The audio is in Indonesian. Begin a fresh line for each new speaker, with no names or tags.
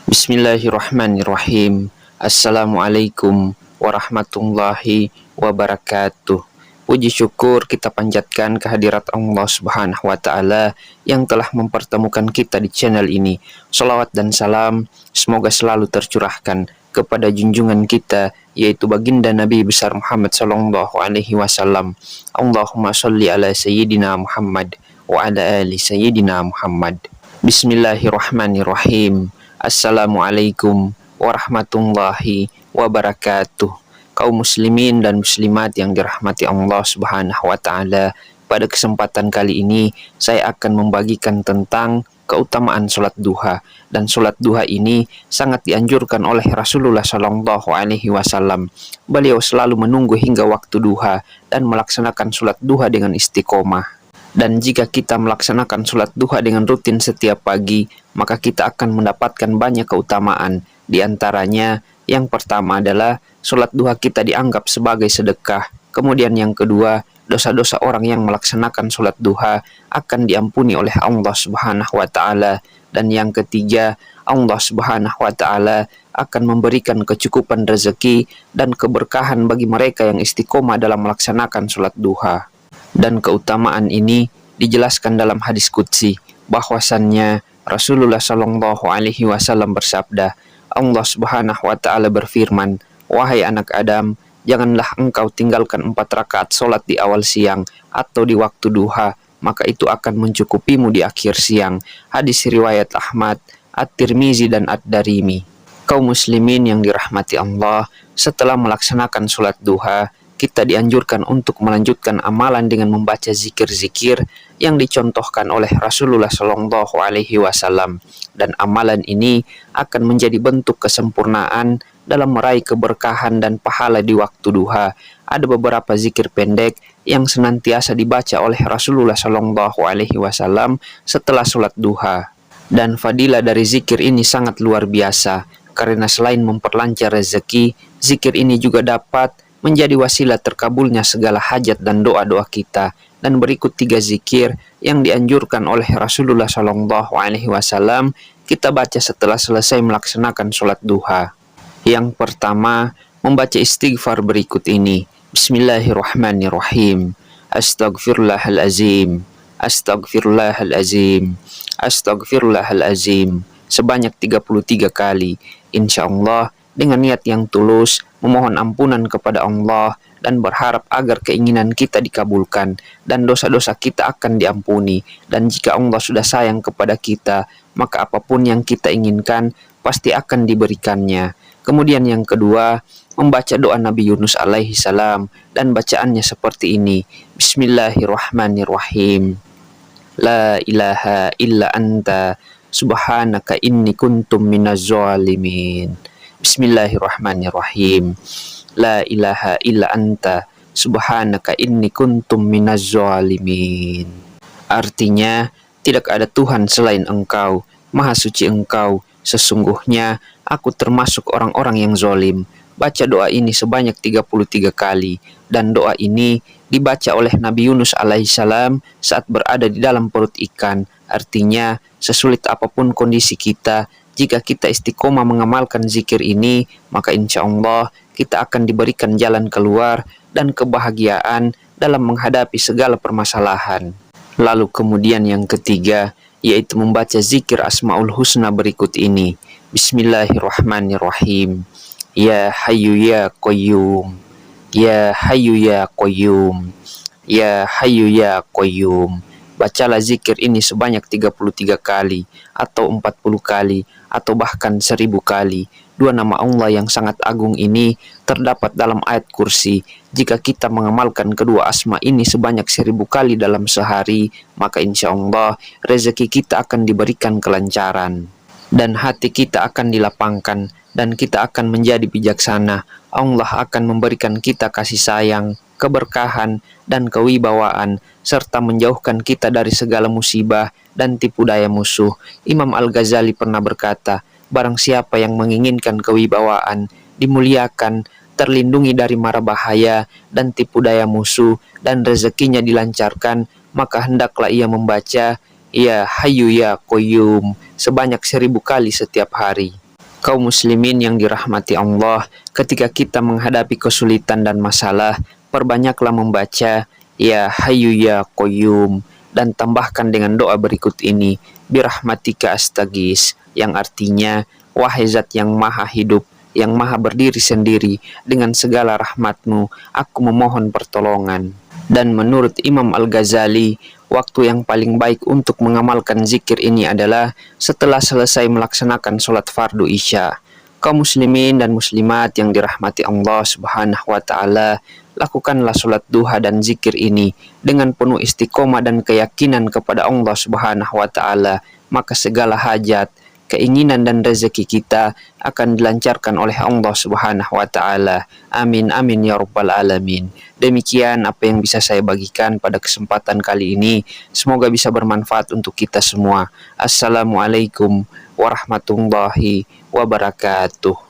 Bismillahirrahmanirrahim. Assalamualaikum warahmatullahi wabarakatuh. Puji syukur kita panjatkan kehadirat Allah Subhanahu wa Ta'ala yang telah mempertemukan kita di channel ini. Salawat dan salam semoga selalu tercurahkan kepada junjungan kita, yaitu baginda Nabi besar Muhammad sallallahu alaihi wasallam. Allahumma sholli ala sayyidina Muhammad wa ala ali sayyidina Muhammad. Bismillahirrahmanirrahim. Assalamualaikum warahmatullahi wabarakatuh. Kaum muslimin dan muslimat yang dirahmati Allah Subhanahu wa Ta'ala, pada kesempatan kali ini saya akan membagikan tentang keutamaan sholat duha. Dan sholat duha ini sangat dianjurkan oleh Rasulullah Shallallahu Alaihi Wasallam. Beliau selalu menunggu hingga waktu duha dan melaksanakan sholat duha dengan istiqomah. Dan jika kita melaksanakan sholat duha dengan rutin setiap pagi, maka kita akan mendapatkan banyak keutamaan. Di antaranya, yang pertama adalah sholat duha kita dianggap sebagai sedekah. Kemudian yang kedua, dosa-dosa orang yang melaksanakan sholat duha akan diampuni oleh Allah Subhanahu wa Ta'ala. Dan yang ketiga, Allah Subhanahu wa Ta'ala akan memberikan kecukupan rezeki dan keberkahan bagi mereka yang istiqomah dalam melaksanakan sholat duha. Dan keutamaan ini dijelaskan dalam hadis qudsi, bahwasannya Rasulullah Shallallahu Alaihi Wasallam bersabda, Allah Subhanahu wa Ta'ala berfirman, wahai anak Adam, janganlah engkau tinggalkan 4 rakaat sholat di awal siang atau di waktu duha, maka itu akan mencukupimu di akhir siang. Hadis riwayat Ahmad, At-Tirmizi dan Ad-Darimi. Kaum muslimin yang dirahmati Allah, setelah melaksanakan sholat duha, kita dianjurkan untuk melanjutkan amalan dengan membaca zikir-zikir yang dicontohkan oleh Rasulullah Shallallahu Alaihi Wasallam. Dan amalan ini akan menjadi bentuk kesempurnaan dalam meraih keberkahan dan pahala di waktu duha. Ada beberapa zikir pendek yang senantiasa dibaca oleh Rasulullah Shallallahu Alaihi Wasallam setelah sholat duha. Dan fadilah dari zikir ini sangat luar biasa, karena selain memperlancar rezeki, zikir ini juga dapat menjadi wasilah terkabulnya segala hajat dan doa-doa kita. Dan berikut 3 zikir yang dianjurkan oleh Rasulullah Shallallahu Alaihi Wasallam kita baca setelah selesai melaksanakan sholat duha. Yang pertama, membaca istighfar berikut ini. Bismillahirrahmanirrahim. Astaghfirullahalazim, astaghfirullahalazim, astaghfirullahalazim, sebanyak 33 kali. Insya Allah dengan niat yang tulus, memohon ampunan kepada Allah dan berharap agar keinginan kita dikabulkan dan dosa-dosa kita akan diampuni. Dan jika Allah sudah sayang kepada kita, maka apapun yang kita inginkan pasti akan diberikannya. Kemudian yang kedua, membaca doa Nabi Yunus alaihi salam, dan bacaannya seperti ini. Bismillahirrahmanirrahim. La ilaha illa anta subhanaka inni kuntum minaz zalimin. Bismillahirrahmanirrahim. La ilaha illa anta subhanaka inni kuntum minaz zalimin. Artinya, tidak ada Tuhan selain Engkau, Maha Suci Engkau, sesungguhnya aku termasuk orang-orang yang zalim. Baca doa ini sebanyak 33 kali. Dan doa ini dibaca oleh Nabi Yunus alaihissalam saat berada di dalam perut ikan. Artinya, sesulit apapun kondisi kita, jika kita istiqomah mengamalkan zikir ini, maka insya Allah kita akan diberikan jalan keluar dan kebahagiaan dalam menghadapi segala permasalahan. Lalu kemudian yang ketiga, yaitu membaca zikir Asmaul Husna berikut ini. Bismillahirrahmanirrahim. Ya Hayyu Ya Qayyum, Ya Hayyu Ya Qayyum, Ya Hayyu Ya Qayyum. Bacalah zikir ini sebanyak 33 kali, atau 40 kali, atau bahkan 1000 kali. 2 nama Allah yang sangat agung ini terdapat dalam ayat kursi. Jika kita mengamalkan kedua asma ini sebanyak 1000 kali dalam sehari, maka insya Allah rezeki kita akan diberikan kelancaran. Dan hati kita akan dilapangkan, dan kita akan menjadi bijaksana. Allah akan memberikan kita kasih sayang, keberkahan, dan kewibawaan, serta menjauhkan kita dari segala musibah dan tipu daya musuh. Imam Al-Ghazali pernah berkata, barang siapa yang menginginkan kewibawaan, dimuliakan, terlindungi dari mara bahaya dan tipu daya musuh, dan rezekinya dilancarkan, maka hendaklah ia membaca Ya Hayyu Ya Qayyum sebanyak 1000 kali setiap hari. Kaum muslimin yang dirahmati Allah, ketika kita menghadapi kesulitan dan masalah, perbanyaklah membaca Ya Hayyu Ya Qayyum dan tambahkan dengan doa berikut ini, Birahmatika Astaghis, yang artinya, wahai zat yang maha hidup, yang maha berdiri sendiri, dengan segala rahmatmu, aku memohon pertolongan. Dan menurut Imam Al-Ghazali, waktu yang paling baik untuk mengamalkan zikir ini adalah setelah selesai melaksanakan sholat fardu isya. Kaum muslimin dan muslimat yang dirahmati Allah Subhanahu wa taala, lakukanlah sholat duha dan zikir ini dengan penuh istiqomah dan keyakinan kepada Allah Subhanahu wa taala, maka segala hajat, keinginan dan rezeki kita akan dilancarkan oleh Allah Subhanahu wa taala. Amin amin ya rabbal alamin. Demikian apa yang bisa saya bagikan pada kesempatan kali ini. Semoga bisa bermanfaat untuk kita semua. Assalamualaikum warahmatullahi wabarakatuh.